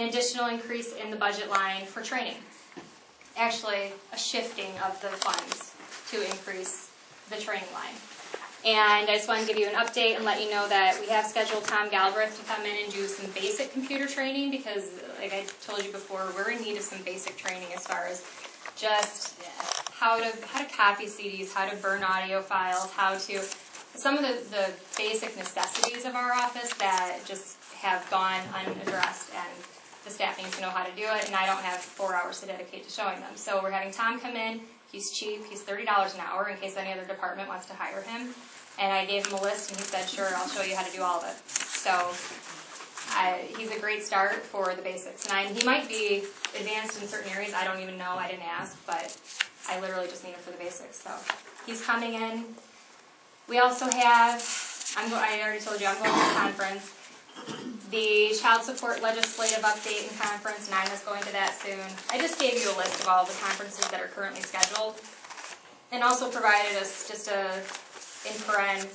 additional increase in the budget line for training. Actually, a shifting of the funds to increase the training line. And I just want to give you an update and let you know that we have scheduled Tom Galbraith to come in and do some basic computer training because, like I told you before, we're in need of some basic training as far as just how to copy CDs, how to burn audio files, how to some of the basic necessities of our office that just have gone unaddressed, and the staff needs to know how to do it, and I don't have 4 hours to dedicate to showing them. So we're having Tom come in. He's cheap. He's $30 an hour in case any other department wants to hire him. And I gave him a list, and he said, sure, I'll show you how to do all of it. So he's a great start for the basics. And he might be advanced in certain areas. I don't even know. I didn't ask, but I literally just need him for the basics. So he's coming in. We also have, I already told you, I'm going to a conference. The Child Support Legislative Update and Conference, Nina's going to that soon. I just gave you a list of all the conferences that are currently scheduled, and also provided us just in paren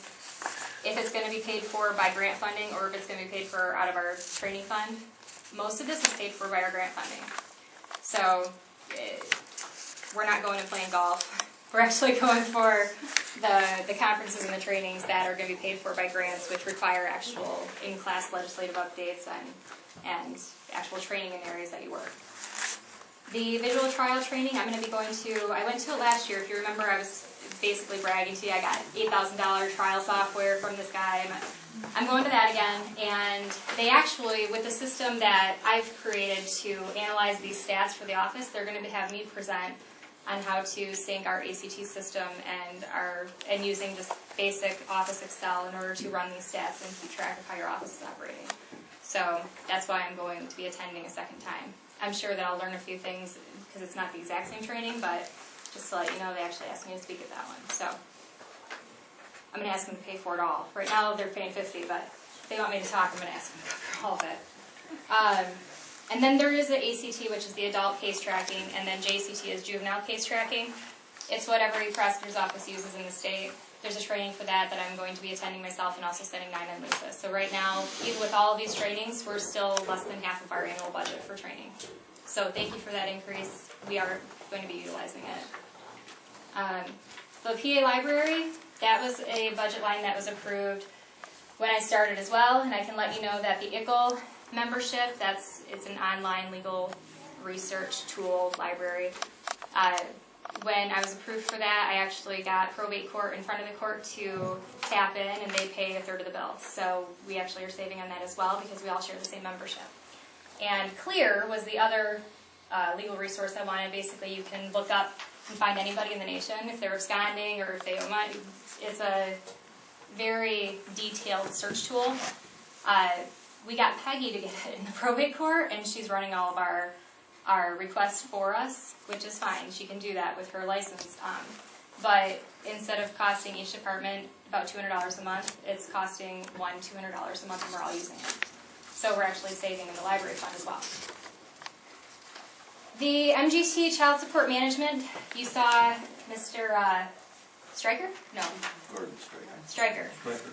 if it's going to be paid for by grant funding or if it's going to be paid for out of our training fund. Most of this is paid for by our grant funding. So we're not going and playing golf. We're actually going for the conferences and the trainings that are going to be paid for by grants, which require actual in-class legislative updates and actual training in areas that you work. The visual trial training, I'm going to be going to, I went to it last year. If you remember, I was basically bragging to you. I got $8,000 trial software from this guy. I'm going to that again, and they actually, with the system that I've created to analyze these stats for the office, they're going to have me present on how to sync our ACT system and using just basic Office Excel in order to run these stats and keep track of how your office is operating. So that's why I'm going to be attending a second time. I'm sure that I'll learn a few things because it's not the exact same training, but just to let you know, they actually asked me to speak at that one. So I'm going to ask them to pay for it all. Right now they're paying $50, but if they want me to talk, I'm going to ask them to cover all of it. And then there is the ACT, which is the adult case tracking, and then JCT is juvenile case tracking. It's what every prosecutor's office uses in the state. There's a training for that I'm going to be attending myself and also sending Nina and Lisa. So right now, even with all of these trainings, we're still less than half of our annual budget for training. So thank you for that increase. We are going to be utilizing it. The PA library, that was a budget line that was approved when I started as well, and I can let you know that the ICL membership, it's an online legal research tool library. When I was approved for that, I actually got probate court in front of the court to tap in, and they pay a third of the bill. So we actually are saving on that as well because we all share the same membership. And CLEAR was the other legal resource I wanted. Basically, you can look up and find anybody in the nation if they're absconding or if they owe money. It's a very detailed search tool. We got Peggy to get it in the probate court, and she's running all of our requests for us, which is fine. She can do that with her license. But instead of costing each department about $200 a month, it's costing $200 a month, and we're all using it. So we're actually saving in the library fund as well. The MGT Child Support Management, you saw Mr. Stryker? No. Gordon Stryker. Stryker.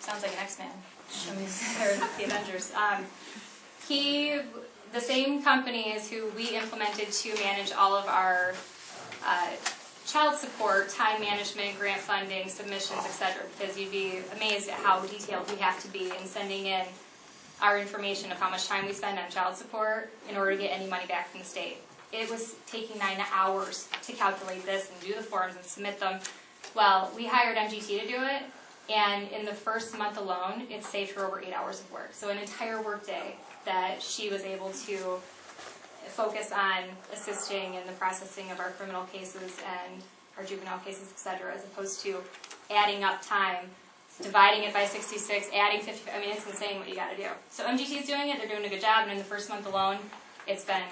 Sounds like an X-Man. Or the Avengers. The same company is who we implemented to manage all of our child support, time management, grant funding, submissions, etc. Because you'd be amazed at how detailed we have to be in sending in our information of how much time we spend on child support in order to get any money back from the state. It was taking 9 hours to calculate this and do the forms and submit them. Well, we hired MGT to do it, and in the first month alone, it saved her over 8 hours of work. So an entire work day that she was able to focus on assisting in the processing of our criminal cases and our juvenile cases, etc., as opposed to adding up time, dividing it by 66, adding 50. I mean, it's insane what you got to do. So MGT is doing it. They're doing a good job, and in the first month alone, it's been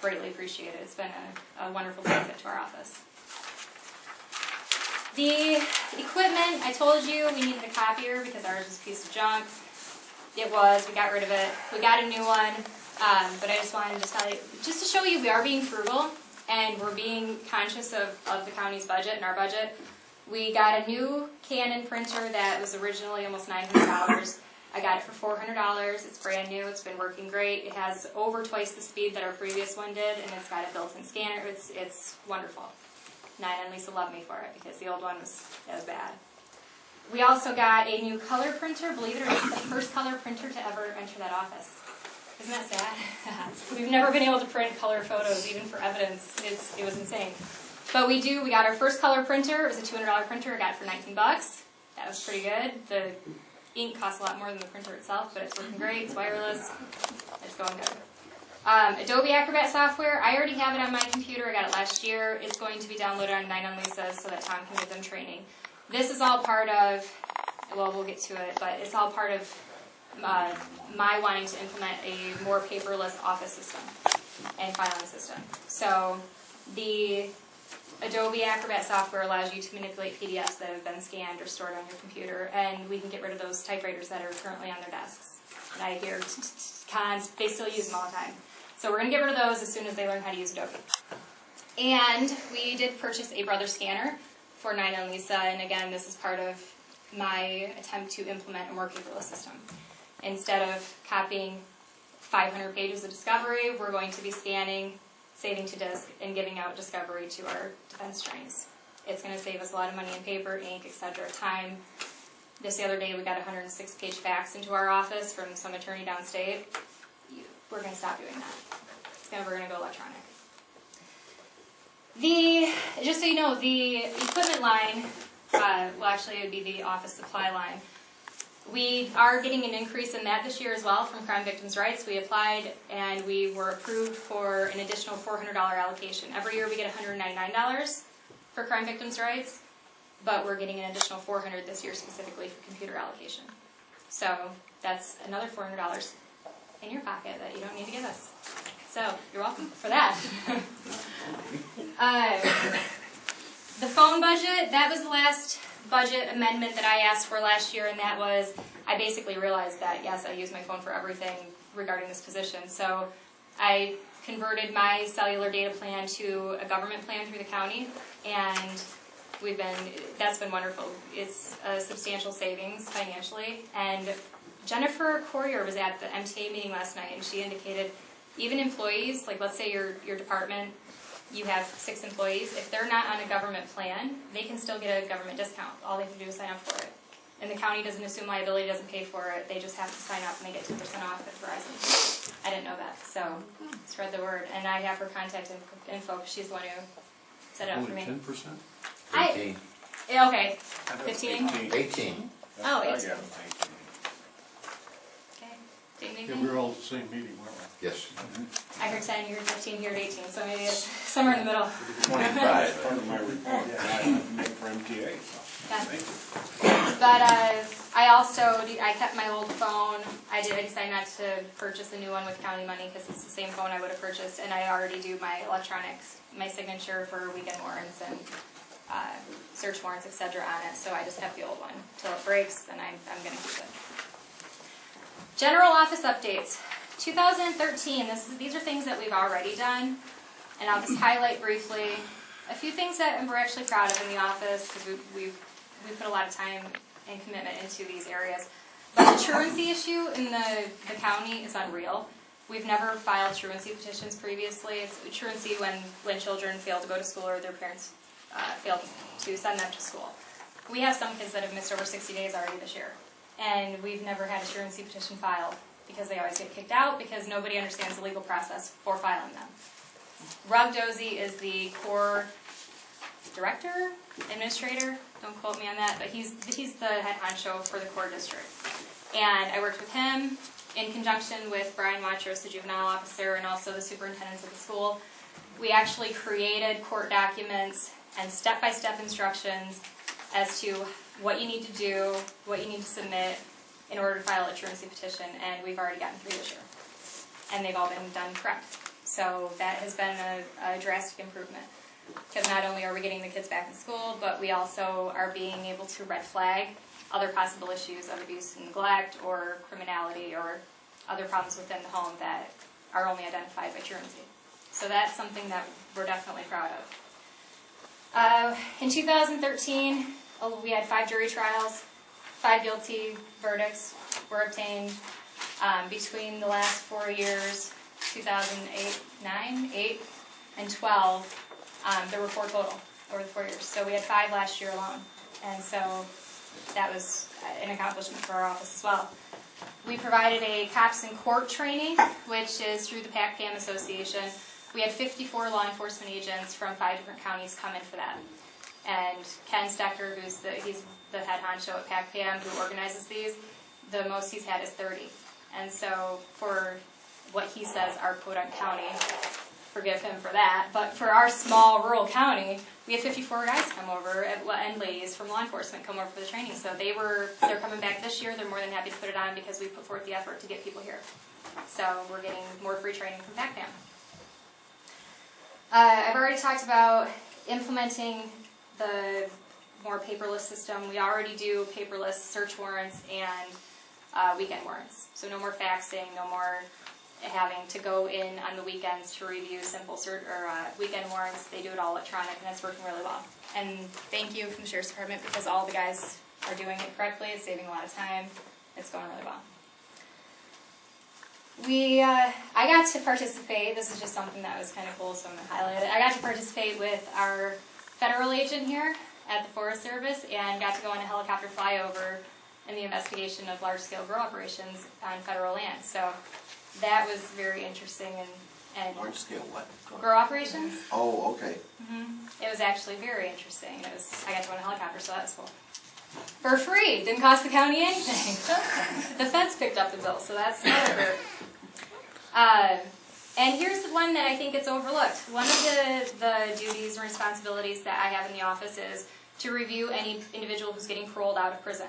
greatly appreciated. It's been a wonderful benefit to our office. The equipment, I told you we needed a copier because ours was a piece of junk. It was. We got rid of it. We got a new one, but I just wanted to tell you, just to show you we are being frugal and we're being conscious of the county's budget and our budget. We got a new Canon printer that was originally almost $900. I got it for $400. It's brand new. It's been working great. It has over twice the speed that our previous one did, and it's got a built-in scanner. It's wonderful. Nina and Lisa love me for it because the old one was bad. We also got a new color printer. Believe it or not, it's the first color printer to ever enter that office. Isn't that sad? We've never been able to print color photos, even for evidence. It was insane. But we got our first color printer. It was a $200 printer. I got it for $19. That was pretty good. The ink costs a lot more than the printer itself, but it's working great. It's wireless. It's going good. Adobe Acrobat software. I already have it on my computer. I got it last year. It's going to be downloaded on 9 on Lisa's so that Tom can give them training. This is all part of, well, we'll get to it, but it's all part of my wanting to implement a more paperless office system and filing system. So the Adobe Acrobat software allows you to manipulate PDFs that have been scanned or stored on your computer, and we can get rid of those typewriters that are currently on their desks. And I hear cons, they still use them all the time. So we're going to get rid of those as soon as they learn how to use Adobe. And we did purchase a Brother scanner for Nina and Lisa, and again, this is part of my attempt to implement a more paperless system. Instead of copying 500 pages of Discovery, we're going to be scanning, saving to disk, and giving out Discovery to our defense attorneys. It's going to save us a lot of money in paper, ink, etc., time. This the other day, we got a 106-page fax into our office from some attorney downstate. We're going to stop doing that. We're going to go electronic. Just so you know, the equipment line, well, actually it would be the office supply line. We are getting an increase in that this year as well from Crime Victims' Rights. We applied and we were approved for an additional $400 allocation. Every year we get $199 for Crime Victims' Rights, but we're getting an additional $400 this year specifically for computer allocation. So that's another $400 in your pocket that you don't need to give us. So you're welcome for that. The phone budget, that was the last budget amendment that I asked for last year, and that was, I basically realized that, yes, I use my phone for everything regarding this position. So I converted my cellular data plan to a government plan through the county, and that's been wonderful. It's a substantial savings financially, and Jennifer Courier was at the MTA meeting last night, and she indicated even employees, like let's say your department, you have 6 employees, if they're not on a government plan, they can still get a government discount. All they have to do is sign up for it. And the county doesn't assume liability, doesn't pay for it. They just have to sign up and they get 10% off at Verizon. I didn't know that, so spread the word. And I have her contact info because she's the one who set it up for me. Only 10%? 18. Okay, 15? 18. Oh, 18. I got it, 18. Okay, ding, ding, Yeah, ding. we were all at the same meeting, weren't we? Yes. I heard 10, you heard 15, you heard 18, so maybe it's somewhere in the middle. 25. Part of my report, I make for MTA, so, Yeah. thank you. But I kept my old phone. I decided not to purchase a new one with county money because it's the same phone I would have purchased, and I already do my electronics, my signature for weekend warrants and search warrants, etc. on it, so I just have the old one. Until it breaks, then I'm going to keep it. General office updates. 2013, these are things that we've already done, and I'll just highlight briefly a few things that we're actually proud of in the office because we've put a lot of time and commitment into these areas. But the truancy issue in the county is unreal. We've never filed truancy petitions previously. It's truancy when children fail to go to school or their parents fail to send them to school. We have some kids that have missed over 60 days already this year, and we've never had a truancy petition filed because they always get kicked out because nobody understands the legal process for filing them. Rob Dozy is the core director, administrator, don't quote me on that, but he's the head honcho for the core district. And I worked with him in conjunction with Brian Watros, the juvenile officer, and also the superintendents of the school. We actually created court documents and step-by-step instructions as to what you need to do, what you need to submit in order to file a truancy petition, and we've already gotten 3 this year. And they've all been done correct. So that has been a drastic improvement. Because not only are we getting the kids back in school, but we also are being able to red flag other possible issues of abuse and neglect or criminality or other problems within the home that are only identified by truancy. So that's something that we're definitely proud of. In 2013, we had 5 jury trials. 5 guilty verdicts were obtained between the last 4 years, 2008, 9, 8, and 12. There were 4 total over the 4 years. So we had 5 last year alone. And so that was an accomplishment for our office as well. We provided a cops in court training, which is through the PAC-PAM Association. We had 54 law enforcement agents from 5 different counties come in for that. And Ken Stecker, he's the head honcho at PAC-PAM who organizes these, the most he's had is 30. And so for what he says our Podunk County, forgive him for that, but for our small rural county, we had 54 guys come over, and ladies from law enforcement come over for the training. So they're coming back this year. They're more than happy to put it on because we put forth the effort to get people here. So we're getting more free training from PAC-PAM. I've already talked about implementing the more paperless system. We already do paperless search warrants and weekend warrants. So no more faxing, no more having to go in on the weekends to review simple weekend warrants. They do it all electronic, and it's working really well. And thank you from the Sheriff's Department because all the guys are doing it correctly. It's saving a lot of time. It's going really well. I got to participate. This is just something that was kind of cool, so I'm going to highlight it. I got to participate with our federal agent here at the Forest Service and got to go on a helicopter flyover in the investigation of large-scale grow operations on federal land. So that was very interesting and large-scale what? Grow operations. Oh, okay. It was actually very interesting. I got to go on a helicopter, so that was cool. For free. Didn't cost the county anything. The feds picked up the bill, so that's another perk. And here's the one that I think gets overlooked. One of the duties and responsibilities that I have in the office is to review any individual who's getting paroled out of prison.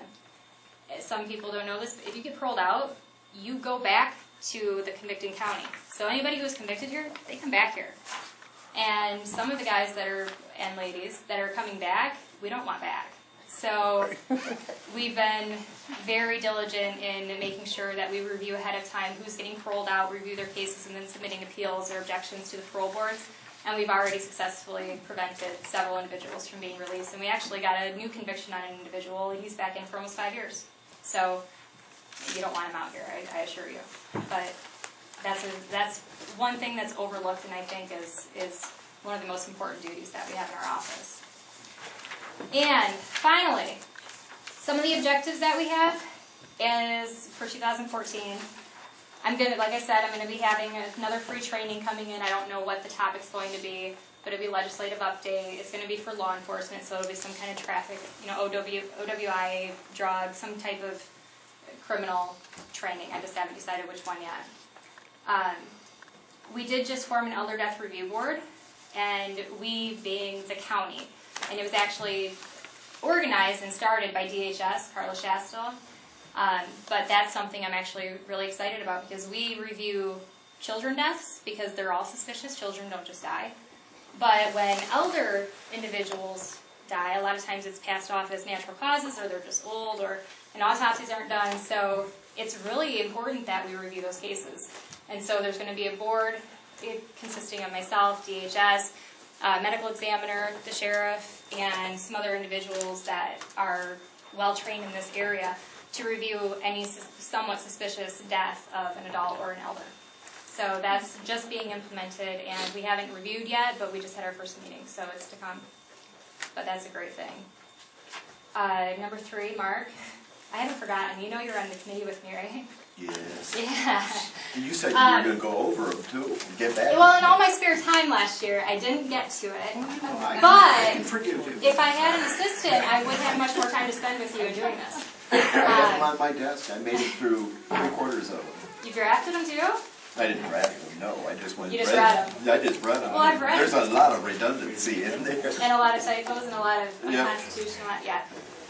Some people don't know this, but if you get paroled out, you go back to the convicting county. So anybody who is convicted here, they come back here. And some of the guys and ladies that are coming back, we don't want back. So we've been very diligent in making sure that we review ahead of time who's getting paroled out, review their cases, and then submitting appeals or objections to the parole boards. And we've already successfully prevented several individuals from being released. And we actually got a new conviction on an individual. He's back in for almost 5 years. So you don't want him out here, I assure you. But that's one thing that's overlooked, and I think is one of the most important duties that we have in our office. And finally, some of the objectives that we have is for 2014. Like I said, I'm going to be having another free training coming in. I don't know what the topic's going to be, but it'll be legislative update. It's going to be for law enforcement, so it'll be some kind of traffic, OWI, drugs, some type of criminal training. I just haven't decided which one yet. We did just form an elder death review board, and we being the county. And it was actually organized and started by DHS, Carla Shastel. But that's something I'm actually really excited about because we review children deaths because they're all suspicious. Children don't just die. But when elder individuals die, a lot of times it's passed off as natural causes or they're just old and autopsies aren't done. So it's really important that we review those cases. And so there's going to be a board consisting of myself, DHS, medical examiner, the sheriff, and some other individuals that are well trained in this area to review any somewhat suspicious death of an adult or an elder. So that's just being implemented, and we haven't reviewed yet, but we just had our first meeting, so it's to come. But that's a great thing. Number 3, Mark. I haven't forgotten. You know you're on the committee with me, right? Yes. Yeah. You said you were going to go over them, too, and get back. Well, in all my spare time last year, I didn't get to it. I can forgive you. If I had an assistant, I would have much more time to spend with you in doing this. I have them on my desk. I made it through 3/4 of them. You drafted them, too? I didn't draft them, no. I just went. You just read them? I just read them. Well, I've read There's them. a lot of redundancy in there. And a lot of typos and a lot of unconstitutional, yeah.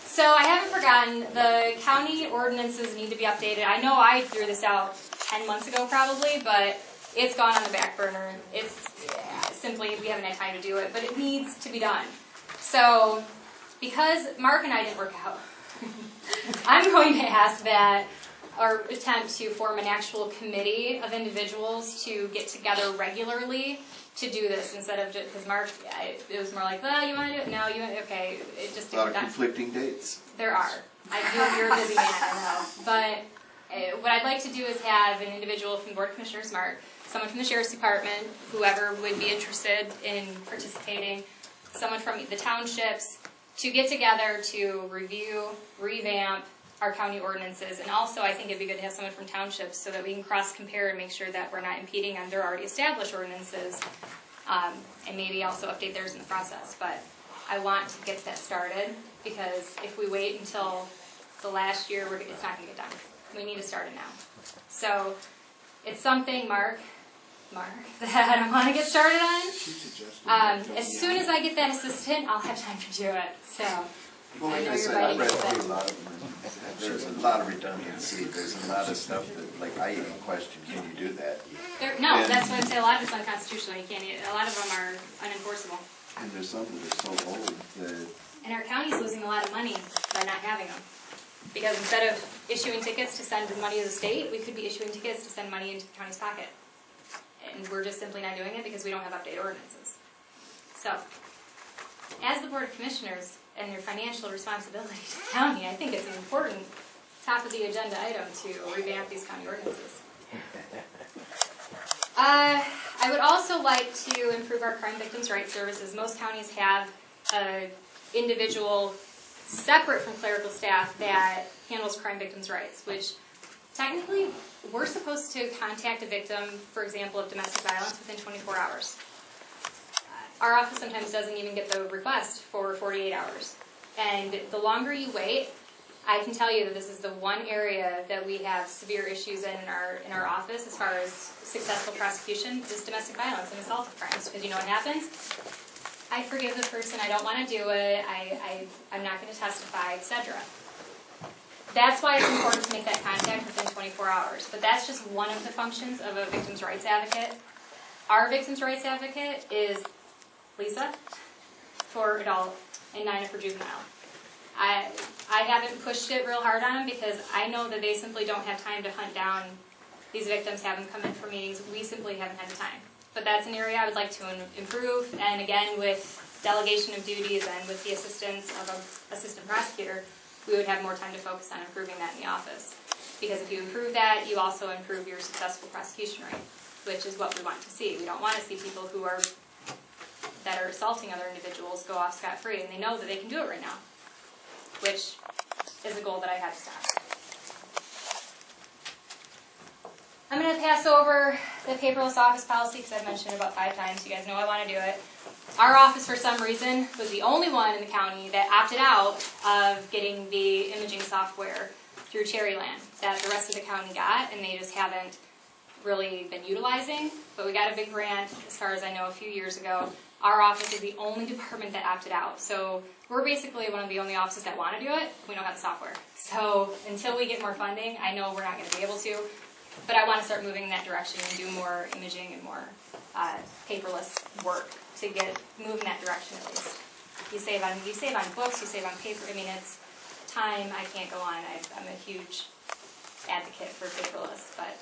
So I haven't forgotten, the county ordinances need to be updated. I know I threw this out 10 months ago probably, but it's gone on the back burner. It's simply, we haven't had time to do it, but it needs to be done. So, because Mark and I didn't work out, I'm going to ask that, or attempt to form an actual committee of individuals to get together regularly to do this instead of just, because Mark, it was more like, well, you want to do it? No, you want, okay. It just A lot of conflicting dates. There are. You're a busy man, I know. But what I'd like to do is have an individual from the Board of Commissioners, Mark, someone from the Sheriff's Department, whoever would be interested in participating, someone from the townships, to get together to review, revamp our county ordinances. And also, I think it'd be good to have someone from townships so that we can cross-compare and make sure that we're not impeding on their already established ordinances, and maybe also update theirs in the process. But I want to get that started, because if we wait until the last year, it's not going to get done. We need to start it now. So it's something, Mark, that I want to get started on. As soon as I get that assistant, I'll have time to do it. So Well, I like know I you're said, I ready read for through that. a lot of them. There's a lot of redundancy. There's a lot of stuff that, like, I even question, can you do that? No, And- that's what I say. A lot of it's unconstitutional. You can't. A lot of them are unenforceable. And there's some that are so old that, And our county's losing a lot of money by not having them. Because instead of issuing tickets to send money to the state, we could be issuing tickets to send money into the county's pocket. And we're just simply not doing it because we don't have updated ordinances. So, as the Board of Commissioners and your financial responsibility to the county, I think it's an important top of the agenda item to revamp these county ordinances. I would also like to improve our crime victims' rights services. Most counties have an individual separate from clerical staff that handles crime victims' rights, which technically we're supposed to contact a victim, for example, of domestic violence within 24 hours. Our office sometimes doesn't even get the request for 48 hours. And the longer you wait, I can tell you that this is the one area that we have severe issues in our office as far as successful prosecution is domestic violence and assault crimes. Because you know what happens? I forgive the person, I don't want to do it, I'm not going to testify, etc. That's why it's important to make that contact within 24 hours. But that's just one of the functions of a victim's rights advocate. Our victim's rights advocate is Lisa for adult and Nina for juvenile. I haven't pushed it real hard on them because I know that they simply don't have time to hunt down these victims, have them come in for meetings. We simply haven't had the time. But that's an area I would like to improve, and again, with delegation of duties and with the assistance of an assistant prosecutor, we would have more time to focus on improving that in the office. Because if you improve that, you also improve your successful prosecution rate, which is what we want to see. We don't want to see people that are assaulting other individuals go off scot-free, and they know that they can do it right now, which is a goal that I have to stop. I'm going to pass over the paperless office policy because I've mentioned it about 5 times. You guys know I want to do it. Our office, for some reason, was the only one in the county that opted out of getting the imaging software through Cherryland that the rest of the county got, and they just haven't really been utilizing. But we got a big grant, as far as I know, a few years ago. Our office is the only department that opted out. So we're basically one of the only offices that want to do it. We don't have the software. So until we get more funding, I know we're not going to be able to. But I want to start moving in that direction and do more imaging and more paperless work to get moving that direction at least. You save on books, you save on paper. I mean, it's time. I can't go on. I'm a huge advocate for paperless, but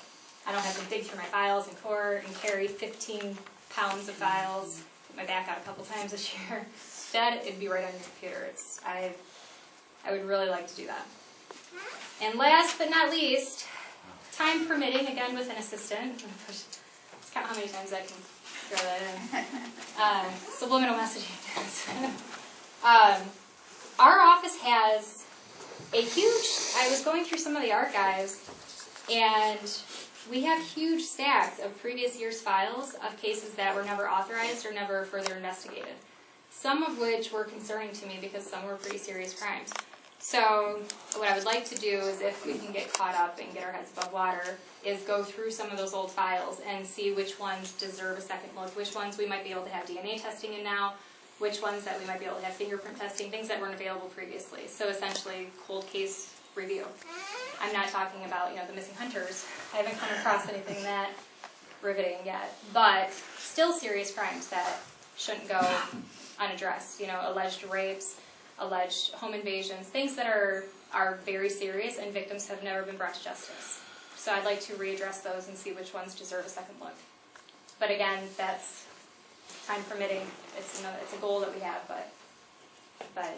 I don't have to dig through my files in court and carry 15 pounds of files. Put my back out a couple times this year. Instead, it'd be right on your computer. I would really like to do that. And last but not least, time permitting, again with an assistant. Let's count how many times I can throw that in. Subliminal messaging. Our office has a huge, I was going through some of the archives, and we have huge stacks of previous year's files of cases that were never authorized or never further investigated. Some of which were concerning to me because some were pretty serious crimes. So what I would like to do is, if we can get caught up and get our heads above water, is go through some of those old files and see which ones deserve a second look, which ones we might be able to have DNA testing in now, which ones that we might be able to have fingerprint testing, things that weren't available previously. So essentially, cold case review. I'm not talking about, the missing hunters. I haven't come across anything that riveting yet, but still serious crimes that shouldn't go unaddressed. Alleged rapes, alleged home invasions, things that are very serious and victims have never been brought to justice. So I'd like to readdress those and see which ones deserve a second look. But again, that's time permitting. It's a goal that we have, but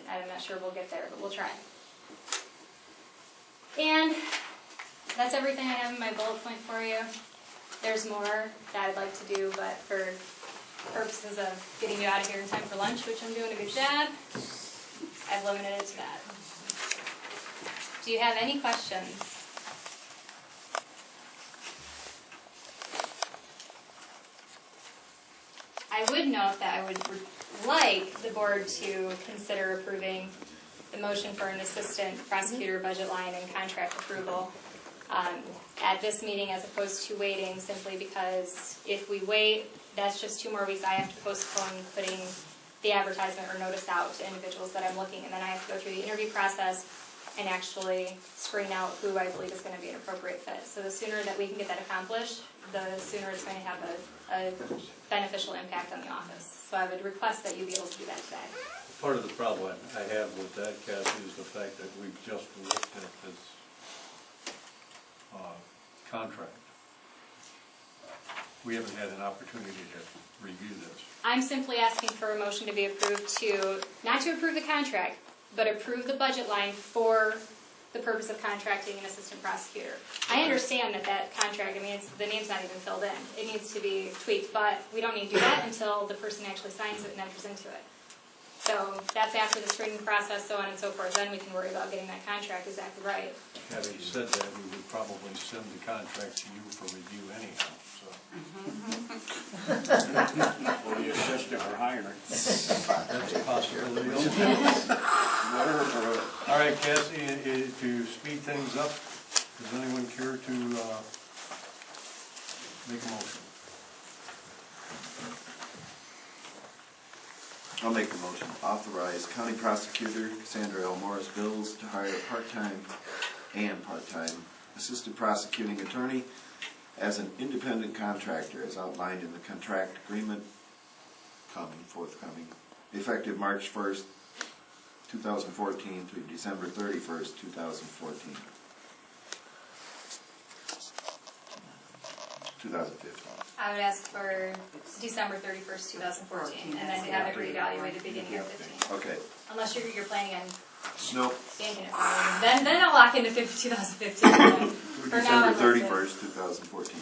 I'm not sure we'll get there, but we'll try. And that's everything I have in my bullet point for you. There's more that I'd like to do, but for purposes of getting you out of here in time for lunch, which I'm doing a good job, I've limited it to that. Do you have any questions? I would note that I would like the board to consider approving the motion for an assistant prosecutor budget line and contract approval at this meeting as opposed to waiting, simply because if we wait, that's just 2 more weeks. I have to postpone putting the advertisement or notice out to individuals that I'm looking, and then I have to go through the interview process and actually screen out who I believe is going to be an appropriate fit. So the sooner that we can get that accomplished, the sooner it's going to have a beneficial impact on the office. So I would request that you be able to do that today. Part of the problem I have with that, Kathy, is the fact that we've just looked at this contract. We haven't had an opportunity to review this. I'm simply asking for a motion to be approved to, not to approve the contract, but approve the budget line for the purpose of contracting an assistant prosecutor. I understand that contract, I mean, the name's not even filled in. It needs to be tweaked, but we don't need to do that until the person actually signs it and enters into it. So that's after the screening process, so on and so forth. Then we can worry about getting that contract exactly right. Having said that, we would probably send the contract to you for review anyhow, so. Or the assistant we're hiring. That's a possibility also. Whatever. All right, Cassie, to speed things up, does anyone care to make a motion? I'll make the motion. Authorize County Prosecutor Cassandra L. Morris Bills to hire a part-time assistant prosecuting attorney as an independent contractor as outlined in the contract agreement forthcoming, effective March 1st, 2014 through December 31st, 2014. 2015. I would ask for December 31st, 2014, and then to have it reevaluated beginning of 15. Okay. Unless you're planning on Nope. banking it for me. Then I'll lock into 2015. But for now, December I'd like to- 31st, 2014.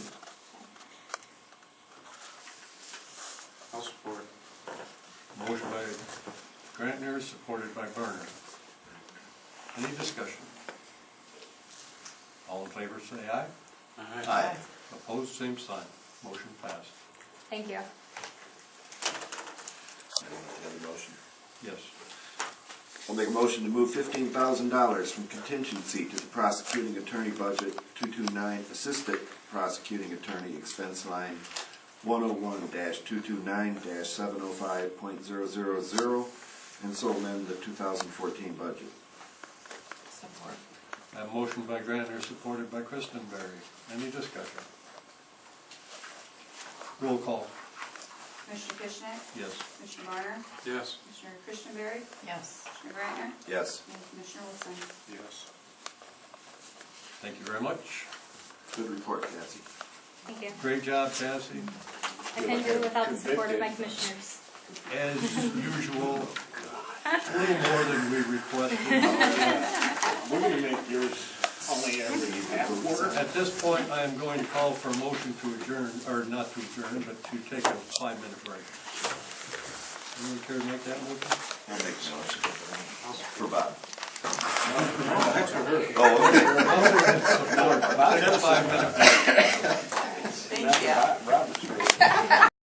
I'll support. Motion by Grantner, supported by Berner. Any discussion? All in favor say aye. Aye. Opposed, same sign. Motion passed. Thank you. Motion. Yes. I'll make a motion to move $15,000 from contingency to the prosecuting attorney budget 229 assistant prosecuting attorney expense line 101-229-705.000 and so amend the 2014 budget. Support. A motion by Grantner, supported by Christenberry. Any discussion? Roll call. Commissioner Kishner? Yes. Commissioner Varner? Yes. Commissioner Christenberry? Yes. Commissioner Grantner? Yes. And Commissioner Wilson? Yes. Thank you very much. Good report, Cassie. Thank you. Great job, Cassie. I couldn't do it without the support of my commissioners. As usual, a little more than we requested. We're going to make yours only every half quarter. At this point, I am going to call for a motion to adjourn, or not to adjourn, but to take a 5-minute break. Anyone care to make that motion? I'll make the motion. For Bob. That's for her. Oh, okay. Take a 5-minute break. Thank you.